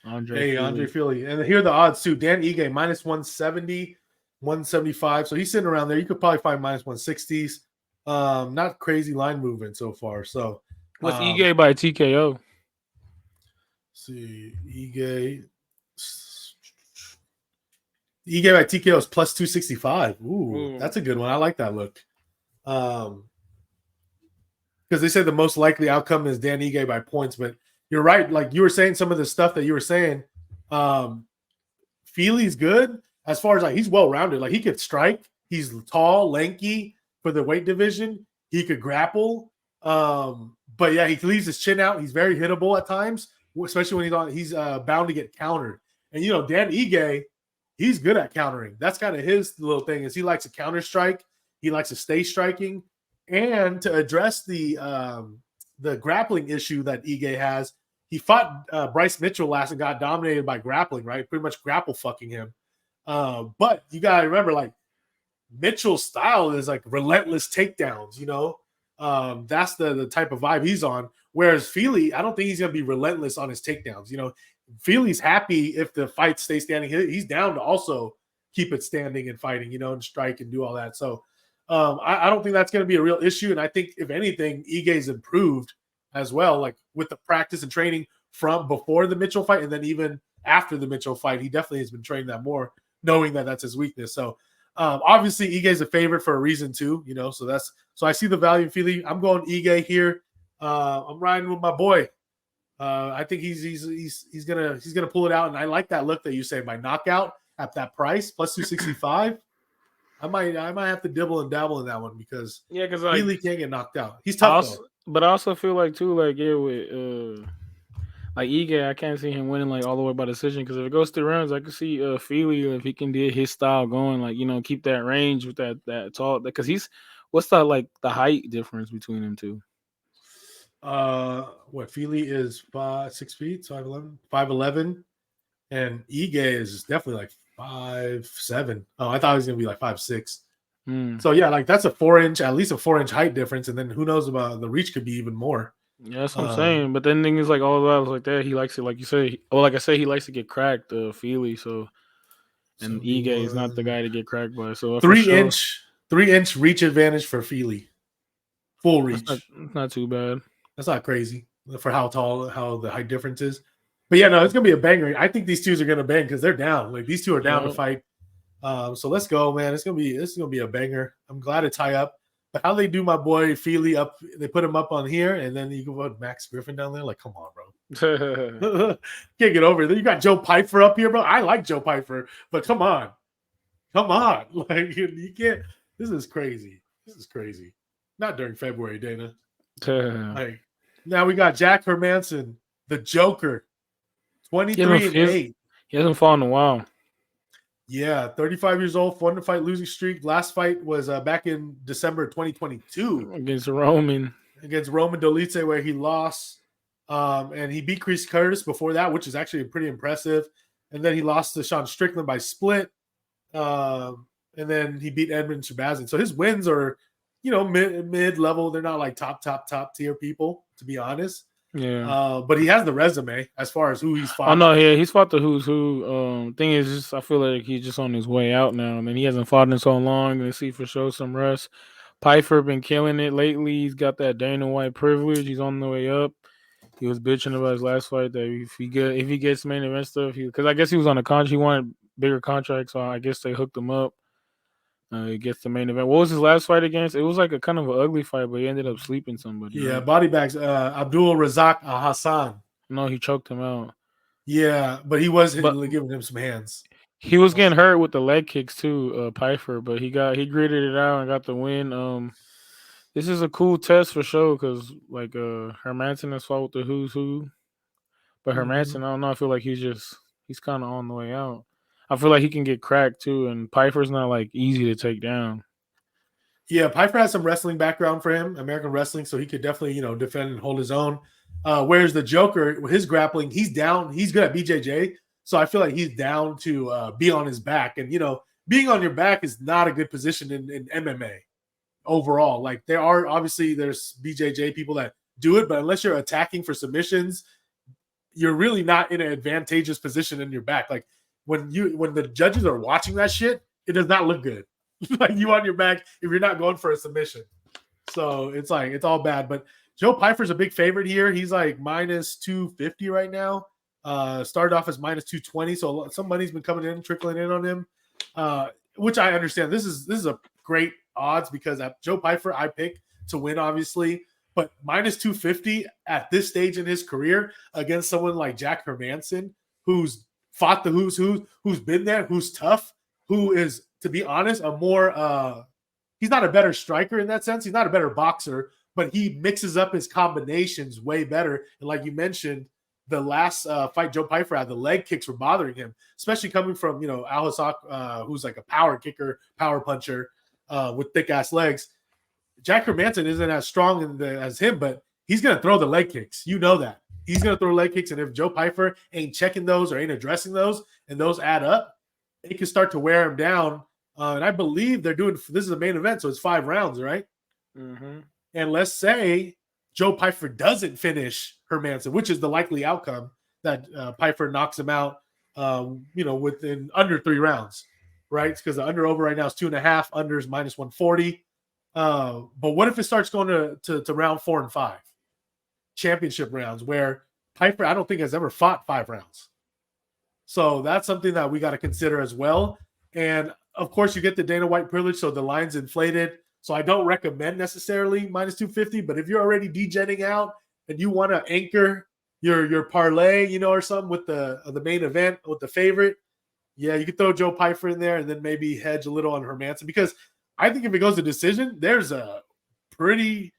Andre Feely. And here are the odds too. Dan Ige minus 170, 175. So he's sitting around there. You could probably find minus 160s. Not crazy line movement so far. So what's Ige by TKO? See, Ige by TKO is plus 265. Ooh, that's a good one. I like that look. Because they say the most likely outcome is Dan Ige by points, but you're right. Like you were saying, some of the stuff that you were saying, Feely's good as far as he's well rounded. Like he could strike. He's tall, lanky for the weight division. He could grapple. But yeah, he leaves his chin out. He's very hittable at times, especially when he's bound to get countered. And Dan Ige, he's good at countering. That's kind of his little thing. Is he likes to counter strike. He likes to stay striking. And to address the grappling issue that Ige has, he fought Bryce Mitchell last and got dominated by grappling, right? Pretty much grapple fucking him. But you gotta remember, like Mitchell's style is like relentless takedowns. That's the type of vibe he's on. Whereas Feely, I don't think he's gonna be relentless on his takedowns. Feely's happy if the fight stays standing. He's down to also keep it standing and fighting, and strike and do all that. So I don't think that's going to be a real issue. And I think if anything, Ige's improved as well, like with the practice and training from before the Mitchell fight, and then even after the Mitchell fight, he definitely has been training that more, knowing that that's his weakness. So obviously Ige's a favorite for a reason too, so I see the value in Feely. I'm going Ige here. I'm riding with my boy. I think he's gonna pull it out, and I like that look that you say by knockout at that price plus 265. I might have to dibble and dabble in that one because because Feely can't get knocked out. He's tough though. But I also feel like too, like with like Ige, I can't see him winning like all the way by decision because if it goes 3 rounds, I can see Feely if he can get his style going, like keep that range with that tall. Because what's the height difference between them two? What Feely is 6 feet, 5'11", and Ige is definitely like 5'7". Oh, I thought he was gonna be like 5'6". So yeah, like that's at least a 4-inch height difference, and then who knows about the reach could be even more. Yeah, that's what I'm saying. But then thing is like all that like that, he likes it, like you say. Well, like I say, he likes to get cracked, Feely. So and Ige is not the guy to get cracked by. So 3-inch reach advantage for Feely. Full reach. That's not too bad. That's not crazy for how the height difference is. But yeah, no, it's gonna be a banger. I think these two are gonna bang because they're down. Like these two are down to fight. So let's go, man. This is gonna be a banger. I'm glad to tie up. But how they do my boy Feely up? They put him up on here, and then you can put Max Griffin down there. Like, come on, bro. Can't get over it. Then you got Joe Pyfer up here, bro. I like Joe Pyfer, but come on. Like you can't. This is crazy. Not during February, Dana. Like now we got Jack Hermansson, the Joker, 23-8. He hasn't fought in a while. Yeah, 35 years old, 4-fight losing streak. Last fight was back in December 2022 against Roman Dolidze, where he lost, and he beat Chris Curtis before that, which is actually pretty impressive. And then he lost to Sean Strickland by split, and then he beat Edmund Shabazin. So his wins are, mid level. They're not like top tier people, to be honest. Yeah. But he has the resume as far as who he's fought. Oh no, yeah, he's fought the who's who. Thing is, just I feel like he's just on his way out now. I mean, he hasn't fought in so long. Let's see for sure some rest. Pyfer been killing it lately. He's got that Dana White privilege. He's on the way up. He was bitching about his last fight that if he gets main event stuff, because I guess he was on a contract. He wanted bigger contract, so I guess they hooked him up. He gets the main event. What was his last fight against? It was like a kind of an ugly fight, but he ended up sleeping somebody. Yeah, right? Body bags. Abdul Razak Hassan. No, he choked him out. Yeah, but he was giving him some hands. He was getting hurt with the leg kicks too, Pyfer, but he gritted it out and got the win. This is a cool test for sure because like Hermansson has fought with the who's who, but Hermansson, I don't know. I feel like he's kind of on the way out. I feel like he can get cracked too, and Pyfer's not like easy to take down. Yeah, Pyfer has some wrestling background for him, American wrestling, so he could definitely defend and hold his own. Whereas the Joker, with his grappling, he's down. He's good at BJJ, so I feel like he's down to be on his back. And being on your back is not a good position in MMA overall. Like there's BJJ people that do it, but unless you're attacking for submissions, you're really not in an advantageous position in your back. Like when the judges are watching that shit, it does not look good. Like you on your back if you're not going for a submission. So it's like it's all bad. But Joe Pyfer's a big favorite here. He's like minus 250 right now. Started off as minus 220, so some money's been trickling in on him, which I understand. This is a great odds because at Joe Pyfer I pick to win, obviously. But minus 250 at this stage in his career against someone like Jack Hermansson, who's fought the who's been there, who's tough, who is, to be honest, a more he's not a better striker in that sense. He's not a better boxer, but he mixes up his combinations way better. And like you mentioned, the last fight Joe Pyfer had, the leg kicks were bothering him, especially coming from Al Hassan, who's like a power kicker, power puncher with thick ass legs. Jack Hermansson isn't as strong as him, but he's gonna throw the leg kicks. You know that. He's gonna throw leg kicks, and if Joe Pyfer ain't checking those or ain't addressing those, and those add up, it can start to wear him down. And I believe they're doing this is a main event, so it's 5 rounds, right? Mm-hmm. And let's say Joe Pyfer doesn't finish Hermansson, which is the likely outcome that Pyfer knocks him out, within under 3 rounds, right? Because the under over right now is 2.5, under is minus 140. But what if it starts going to round 4 and 5, championship rounds, where Pyfer, I don't think has ever fought 5 rounds. So that's something that we got to consider as well. And of course, you get the Dana White privilege, so the line's inflated. So I don't recommend necessarily minus 250, but if you're already degenning out and you want to anchor your parlay, or something with the main event with the favorite, yeah, you could throw Joe Pyfer in there and then maybe hedge a little on Hermansson, because I think if it goes to decision, there's a pretty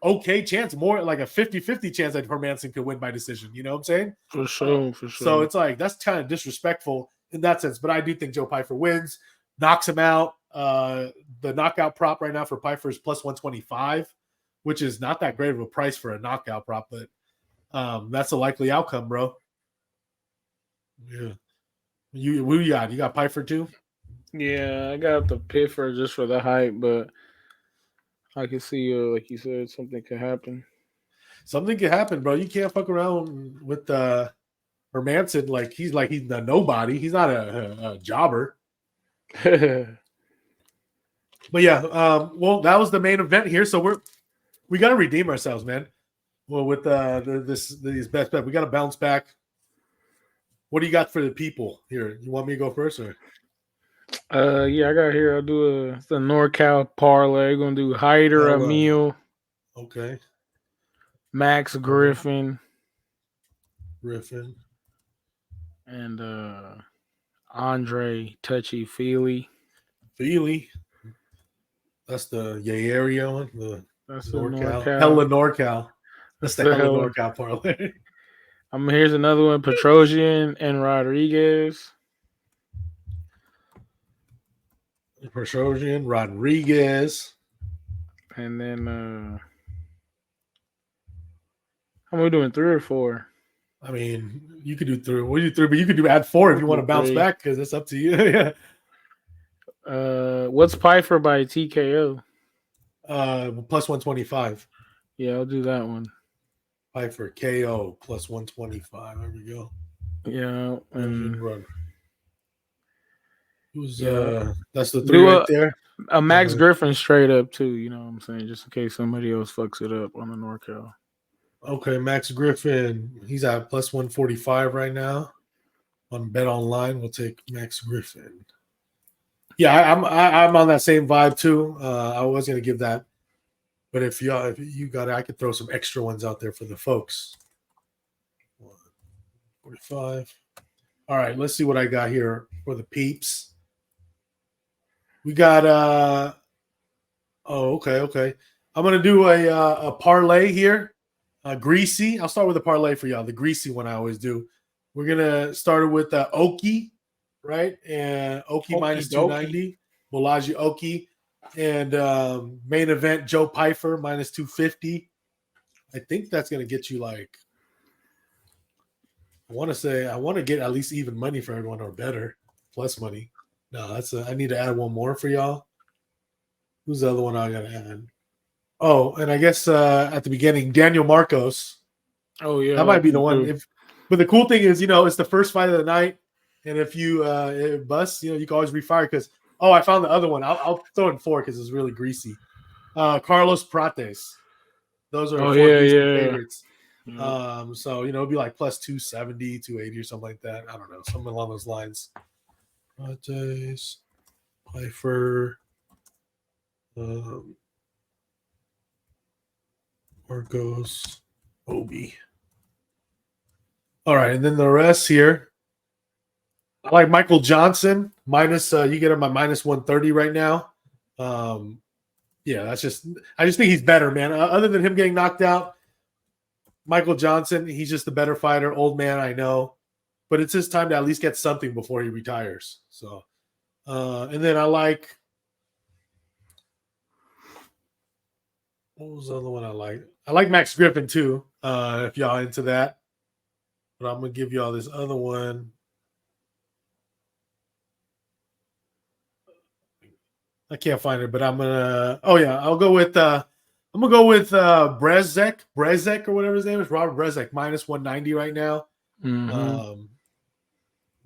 okay chance, more like a 50-50 chance that Hermansson could win by decision. You know what I'm saying? For sure, for sure. So it's like that's kind of disrespectful in that sense. But I do think Joe Pyfer wins, knocks him out. The knockout prop right now for Pyfer is plus 125, which is not that great of a price for a knockout prop, but that's a likely outcome, bro. Yeah. Who you got? You got Pyfer too? Yeah, I got the Pyfer just for the hype, but I can see, like you said, something could happen. Something could happen, bro. You can't fuck around with Hermansson like he's a nobody. He's not a jobber. But yeah, well, that was the main event here. So we got to redeem ourselves, man. Well, with these best bet, we got to bounce back. What do you got for the people here? You want me to go first, or? Yeah, I got here. I'll do the NorCal parlay. Gonna do Hyder, Emil, okay, Max Griffin, and Andre Touchy Feely. That's the area one. That's NorCal. the NorCal. Hella NorCal. That's the hella NorCal parlay. Here's another one: Petrosian and Rodriguez. And then how am we doing? 3 or 4? I mean, you could do 3. We'll do 3, but you could add 4 if you want to bounce back, because it's up to you. Yeah. What's Pyfer by TKO? Plus 125. Yeah, I'll do that one. Pyfer KO plus 125. There we go. Yeah, and that's the 3 right there. A Max Griffin straight up too. You know what I'm saying? Just in case somebody else fucks it up on the NorCal. Okay, Max Griffin. He's at plus 145 right now on Bet Online. We'll take Max Griffin. Yeah, I'm on that same vibe too. I was gonna give that, but if you got it, I could throw some extra ones out there for the folks. 145. All right, let's see what I got here for the peeps. We got okay. I'm gonna do a parlay here. Greasy. I'll start with a parlay for y'all. The greasy one I always do. We're gonna start with Oki, right? And Oki minus 290. Bolaji Oki. And main event Joe Pyfer minus 250. I think that's gonna get you like, I want to get at least even money for everyone or better, plus money. No, I need to add one more for y'all. Who's the other one I gotta add? Oh, and I guess at the beginning, Daniel Marcos. Oh yeah, that might be the one. But the cool thing is, it's the first fight of the night, and if you it busts, you can always refire. Because I found the other one. I'll throw in 4 because it's really greasy. Carlos Prates. Those are 4 favorites. Yeah. So it'll be like plus 270, 280 or something like that. I don't know, something along those lines. Prates, Pyfer, Marcos, Obi. All right, and then the rest here. I like Michael Johnson minus. You get him at minus 130 right now. Yeah, I just think he's better, man. Other than him getting knocked out, Michael Johnson, he's just the better fighter. Old man, I know, but it's his time to at least get something before he retires. So, and then I like. What was the other one I like? I like Max Griffin too. If y'all into that, but I'm gonna give y'all this other one. I can't find it, but I'm gonna. Oh yeah, I'll go with. I'm gonna go with Brezek or whatever his name is. Robert Brezek minus 190 right now. Mm-hmm.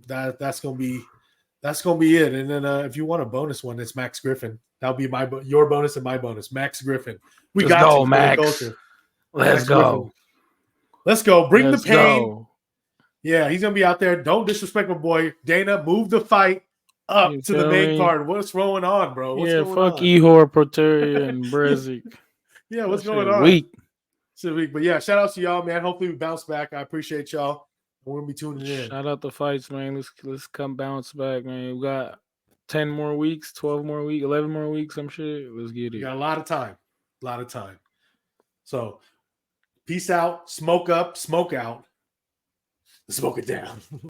That's gonna be it. And then if you want a bonus one, it's Max Griffin. That'll be your bonus and my bonus. Max Griffin. We Let's got go, to for Max. the culture. Let's Max go. Griffin. Let's go. Bring Let's the pain. go. Yeah, he's gonna be out there. Don't disrespect my boy Dana. Move the fight up You to the feel main me? card. What's going on, bro? What's going fuck on? Ihor, Proteria, and Brezik. Yeah, what's That going shit on? weak. It's a week. But yeah, shout out to y'all, man. Hopefully we bounce back. I appreciate y'all. We're gonna be tuning in. Shout out the fights, man. Let's come bounce back, man. We got 10 more weeks, 12 more weeks, 11 more weeks, some shit. Let's get We it. got a lot of time. A lot of time. So peace out, smoke up, smoke out, smoke it down.